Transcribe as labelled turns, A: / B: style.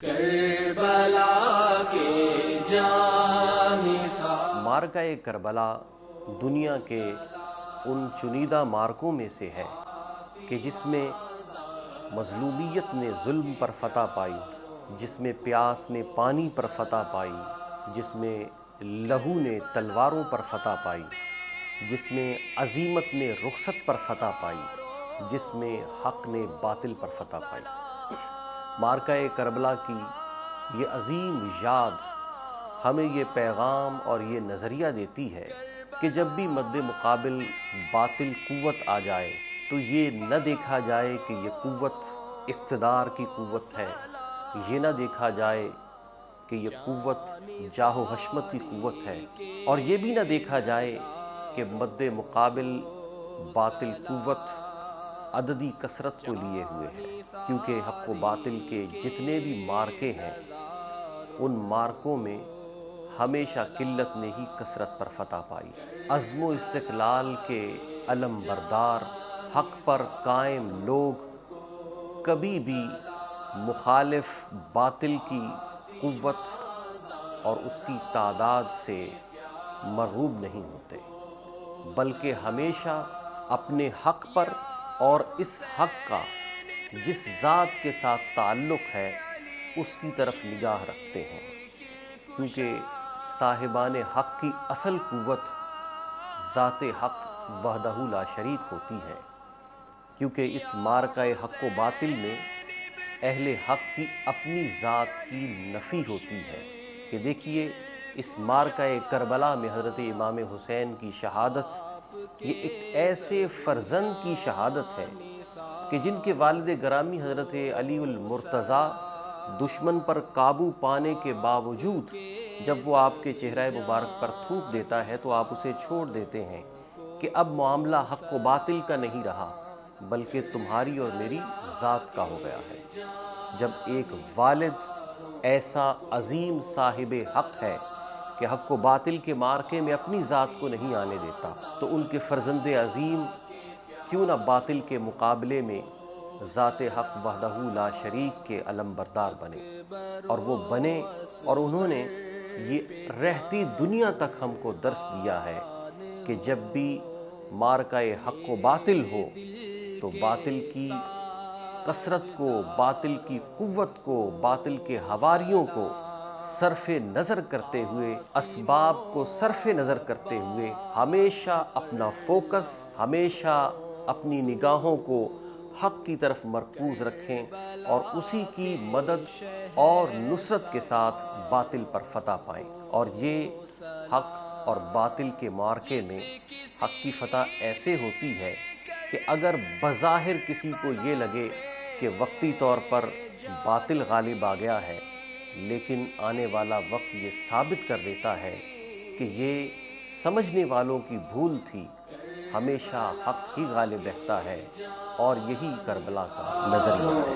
A: کربلا کے جانثار
B: معرکہ کربلا دنیا کے ان چنیدہ معرکوں میں سے ہے کہ جس میں مظلومیت نے ظلم پر فتح پائی، جس میں پیاس نے پانی پر فتح پائی، جس میں لہو نے تلواروں پر فتح پائی، جس میں عزیمت نے رخصت پر فتح پائی، جس میں حق نے باطل پر فتح پائی۔ معرکہ کربلا کی یہ عظیم یاد ہمیں یہ پیغام اور یہ نظریہ دیتی ہے کہ جب بھی مد مقابل باطل قوت آ جائے تو یہ نہ دیکھا جائے کہ یہ قوت اقتدار کی قوت ہے، یہ نہ دیکھا جائے کہ یہ قوت جاہ و حشمت کی قوت ہے، اور یہ بھی نہ دیکھا جائے کہ مد مقابل باطل قوت عددی کثرت کو لیے ہوئے ہے، کیونکہ حق و باطل کے جتنے بھی معرکے ہیں ان معرکوں میں ہمیشہ قلت نے ہی کثرت پر فتح پائی۔ عزم و استقلال کے علم بردار حق پر قائم لوگ کبھی بھی مخالف باطل کی قوت اور اس کی تعداد سے مرغوب نہیں ہوتے، بلکہ ہمیشہ اپنے حق پر اور اس حق کا جس ذات کے ساتھ تعلق ہے اس کی طرف نگاہ رکھتے ہیں، کیونکہ صاحبان حق کی اصل قوت ذات حق وحدہ لا شریک ہوتی ہے، کیونکہ اس معرکہ حق و باطل میں اہل حق کی اپنی ذات کی نفی ہوتی ہے کہ دیکھیے اس معرکہ کربلا میں حضرت امام حسین کی شہادت یہ ایک ایسے فرزند کی شہادت ہے کہ جن کے والد گرامی حضرت علی المرتضیٰ دشمن پر قابو پانے کے باوجود جب وہ آپ کے چہرہ مبارک پر تھوک دیتا ہے تو آپ اسے چھوڑ دیتے ہیں کہ اب معاملہ حق و باطل کا نہیں رہا بلکہ تمہاری اور میری ذات کا ہو گیا ہے۔ جب ایک والد ایسا عظیم صاحب حق ہے کہ حق و باطل کے معرکے میں اپنی ذات کو نہیں آنے دیتا تو ان کے فرزند عظیم کیوں نہ باطل کے مقابلے میں ذات حق وحدہ لا شریک کے علم بردار بنے، اور وہ بنے اور انہوں نے یہ رہتی دنیا تک ہم کو درس دیا ہے کہ جب بھی معرکہ حق و باطل ہو تو باطل کی کثرت کو، باطل کی قوت کو، باطل کے حواریوں کو صرف نظر کرتے ہوئے، اسباب کو صرف نظر کرتے ہوئے ہمیشہ اپنا فوکس، ہمیشہ اپنی نگاہوں کو حق کی طرف مرکوز رکھیں اور اسی کی مدد اور نصرت کے ساتھ باطل پر فتح پائیں۔ اور یہ حق اور باطل کے معرکے میں حق کی فتح ایسے ہوتی ہے کہ اگر بظاہر کسی کو یہ لگے کہ وقتی طور پر باطل غالب آ گیا ہے، لیکن آنے والا وقت یہ ثابت کر دیتا ہے کہ یہ سمجھنے والوں کی بھول تھی، ہمیشہ حق ہی غالب رہتا ہے، اور یہی کربلا کا نظریہ ہے۔